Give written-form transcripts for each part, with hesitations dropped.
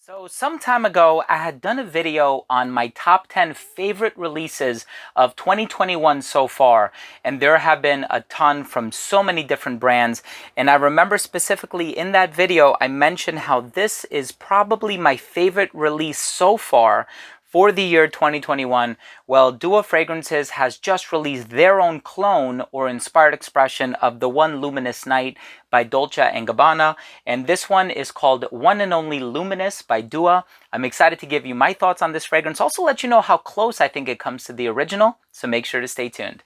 So some time ago, I had done a video on my top 10 favorite releases of 2021 so far, and there have been a ton from so many different brands. And I remember specifically in that video, I mentioned how this is probably my favorite release so far for the year 2021. Well, Dua Fragrances has just released their own clone or inspired expression of the one Luminous Night by Dolce & Gabbana, and this one is called One and Only Luminous by Dua. I'm excited to give you my thoughts on this fragrance, also let you know how close I think it comes to the original, so make sure to stay tuned.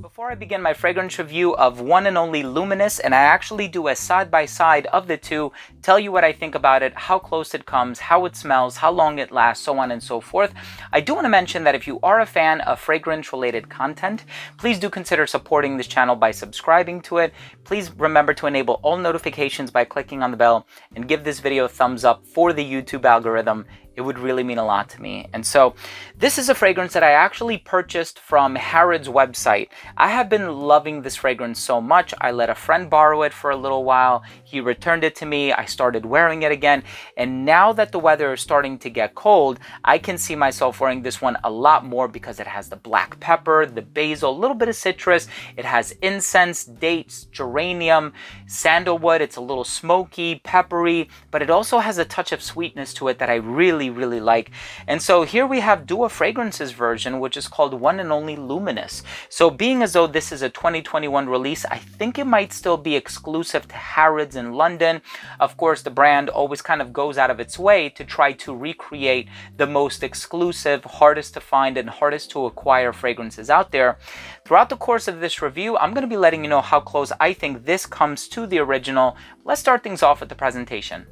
Before I begin my fragrance review of One and Only Luminous, and I actually do a side-by-side of the two, tell you what I think about it, how close it comes, how it smells, how long it lasts, so on and so forth. I do want to mention that if you are a fan of fragrance-related content, please do consider supporting this channel by subscribing to it. Please remember to enable all notifications by clicking on the bell, and give this video a thumbs up for the YouTube algorithm. It would really mean a lot to me. And so this is a fragrance that I actually purchased from Harrods website. I have been loving this fragrance so much. I let a friend borrow it for a little while. He returned it to me. I started wearing it again. And now that the weather is starting to get cold, I can see myself wearing this one a lot more because it has the black pepper, the basil, a little bit of citrus. It has incense, dates, geranium, sandalwood. It's a little smoky, peppery, but it also has a touch of sweetness to it that I really like. And so here we have Dua Fragrances version, which is called One and Only Luminous. So being as though this is a 2021 release, I think it might still be exclusive to Harrods in London. Of course, the brand always kind of goes out of its way to try to recreate the most exclusive, hardest to find and hardest to acquire fragrances out there. Throughout the course of this review, I'm going to be letting you know how close I think this comes to the original. Let's start things off with the presentation.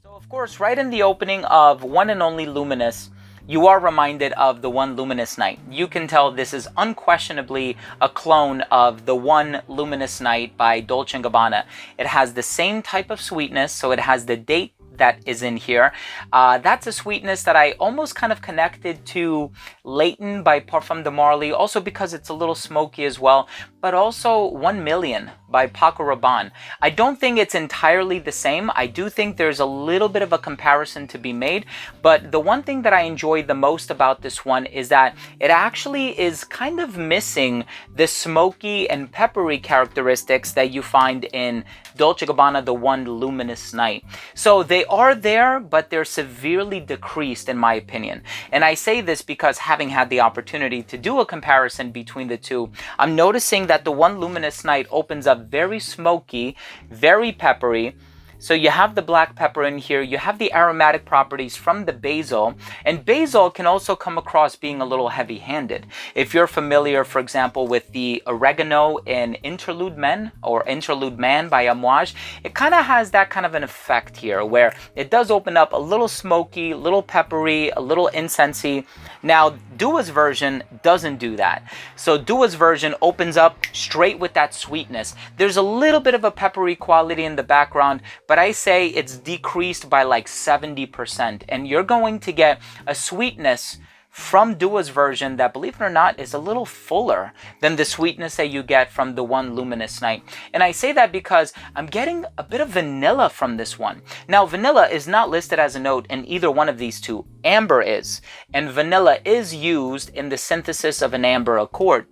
So of course, right in the opening of One and Only Luminous, you are reminded of the One Luminous Night. You can tell this is unquestionably a clone of the One Luminous Night by Dolce & Gabbana. It has the same type of sweetness, so it has the date that is in here. That's a sweetness that I almost kind of connected to Leighton by Parfum de Marly, also because it's a little smoky as well, but also 1 Million by Paco Rabanne. I don't think it's entirely the same. I do think there's a little bit of a comparison to be made, but the one thing that I enjoy the most about this one is that it actually is kind of missing the smoky and peppery characteristics that you find in Dolce & Gabbana, the One Luminous Night. So they are there, but they're severely decreased in my opinion. And I say this because having had the opportunity to do a comparison between the two, I'm noticing that the One Luminous Night opens up very smoky, very peppery. So you have the black pepper in here, you have the aromatic properties from the basil, and basil can also come across being a little heavy-handed. If you're familiar, for example, with the oregano in Interlude Men or Interlude Man by Amouage, it kind of has that kind of an effect here where it does open up a little smoky, a little peppery, a little incensey. Now, Dua's version doesn't do that. So Dua's version opens up straight with that sweetness. There's a little bit of a peppery quality in the background, but I say it's decreased by like 70%, and you're going to get a sweetness from Dua's version that, believe it or not, is a little fuller than the sweetness that you get from the One Luminous Night. And I say that because I'm getting a bit of vanilla from this one. Now, vanilla is not listed as a note in either one of these two. Amber is, and vanilla is used in the synthesis of an amber accord.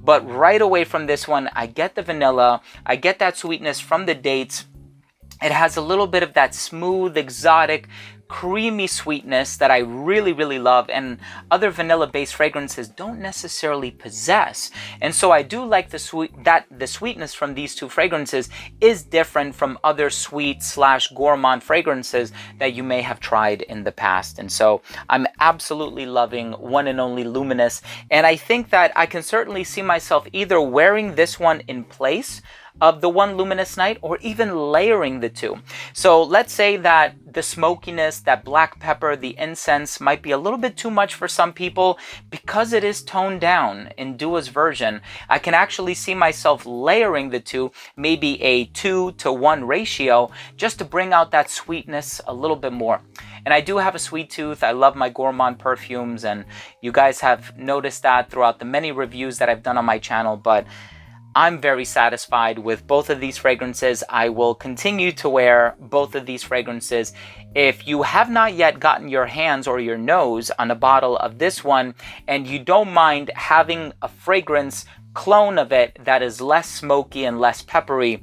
But right away from this one, I get the vanilla, I get that sweetness from the dates. It has a little bit of that smooth, exotic, creamy sweetness that I really love, and other vanilla-based fragrances don't necessarily possess. And so I do like the sweetness from these two fragrances is different from other sweet/gourmand fragrances that you may have tried in the past. And so I'm absolutely loving One and Only Luminous, and I think that I can certainly see myself either wearing this one in place of the one Luminous Night, or even layering the two. So let's say that the smokiness, that black pepper, the incense might be a little bit too much for some people. Because it is toned down in Dua's version, I can actually see myself layering the two, maybe a 2-to-1 ratio, just to bring out that sweetness a little bit more. And I do have a sweet tooth. I love my gourmand perfumes, and you guys have noticed that throughout the many reviews that I've done on my channel, but I'm very satisfied with both of these fragrances. I will continue to wear both of these fragrances. If you have not yet gotten your hands or your nose on a bottle of this one, and you don't mind having a fragrance clone of it that is less smoky and less peppery,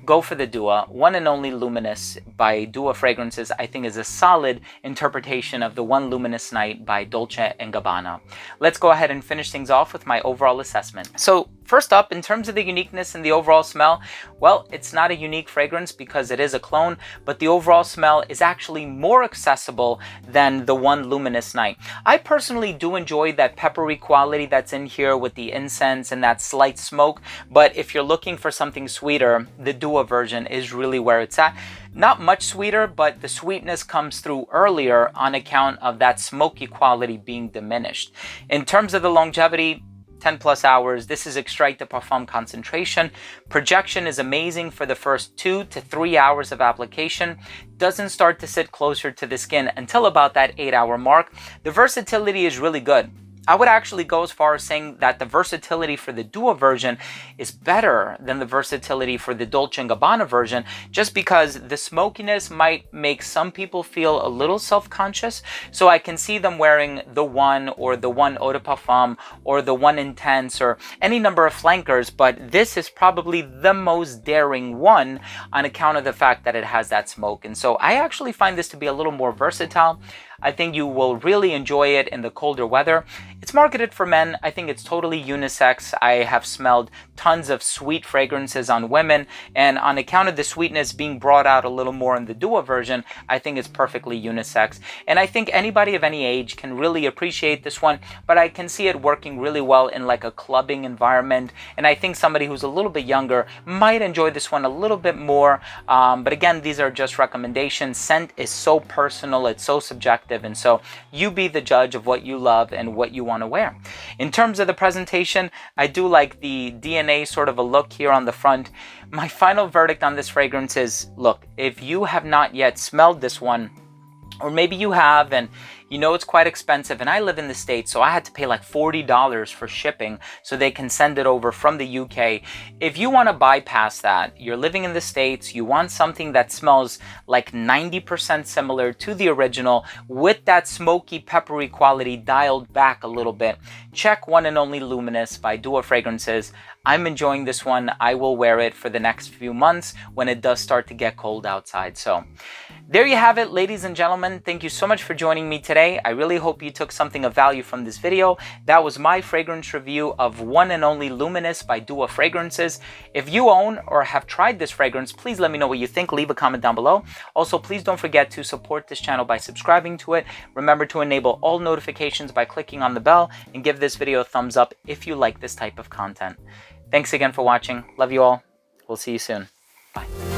go for the Dua. One and Only Luminous by Dua Fragrances, I think, is a solid interpretation of the One Luminous Night by Dolce & Gabbana. Let's go ahead and finish things off with my overall assessment. So first up, in terms of the uniqueness and the overall smell, well, it's not a unique fragrance because it is a clone, but the overall smell is actually more accessible than the One Luminous Night. I personally do enjoy that peppery quality that's in here with the incense and that slight smoke, but if you're looking for something sweeter, the Dua version is really where it's at. Not much sweeter, but the sweetness comes through earlier on account of that smoky quality being diminished. In terms of the longevity, 10 plus hours. This is extrait de parfum concentration. Projection is amazing for the first 2 to 3 hours of application. Doesn't start to sit closer to the skin until about that 8-hour mark. The versatility is really good. I would actually go as far as saying that the versatility for the Dua version is better than the versatility for the Dolce & Gabbana version, just because the smokiness might make some people feel a little self-conscious. So I can see them wearing the one or the one eau de parfum or the one intense or any number of flankers, but this is probably the most daring one on account of the fact that it has that smoke. And so I actually find this to be a little more versatile. I think you will really enjoy it in the colder weather. It's marketed for men. I think it's totally unisex. I have smelled tons of sweet fragrances on women, and on account of the sweetness being brought out a little more in the Dua version, I think it's perfectly unisex. And I think anybody of any age can really appreciate this one, but I can see it working really well in like a clubbing environment. And I think somebody who's a little bit younger might enjoy this one a little bit more. But again, these are just recommendations. Scent is so personal, it's so subjective, and so you be the judge of what you love and what you want to wear. In terms of the presentation, I do like the DNA sort of a look here on the front. My final verdict on this fragrance is, look, if you have not yet smelled this one, or maybe you have and you know it's quite expensive, and I live in the States, so I had to pay like $40 for shipping so they can send it over from the UK. If you want to bypass that, you're living in the States, you want something that smells like 90% similar to the original with that smoky, peppery quality dialed back a little bit, check One and Only Luminous by Dua Fragrances. I'm enjoying this one. I will wear it for the next few months when it does start to get cold outside. So there you have it, ladies and gentlemen. Thank you so much for joining me today. I really hope you took something of value from this video. That was my fragrance review of One and Only Luminous by Dua Fragrances. If you own or have tried this fragrance, please let me know what you think. Leave a comment down below. Also, please don't forget to support this channel by subscribing to it. Remember to enable all notifications by clicking on the bell, and give this video a thumbs up if you like this type of content. Thanks again for watching. Love you all. We'll see you soon. Bye.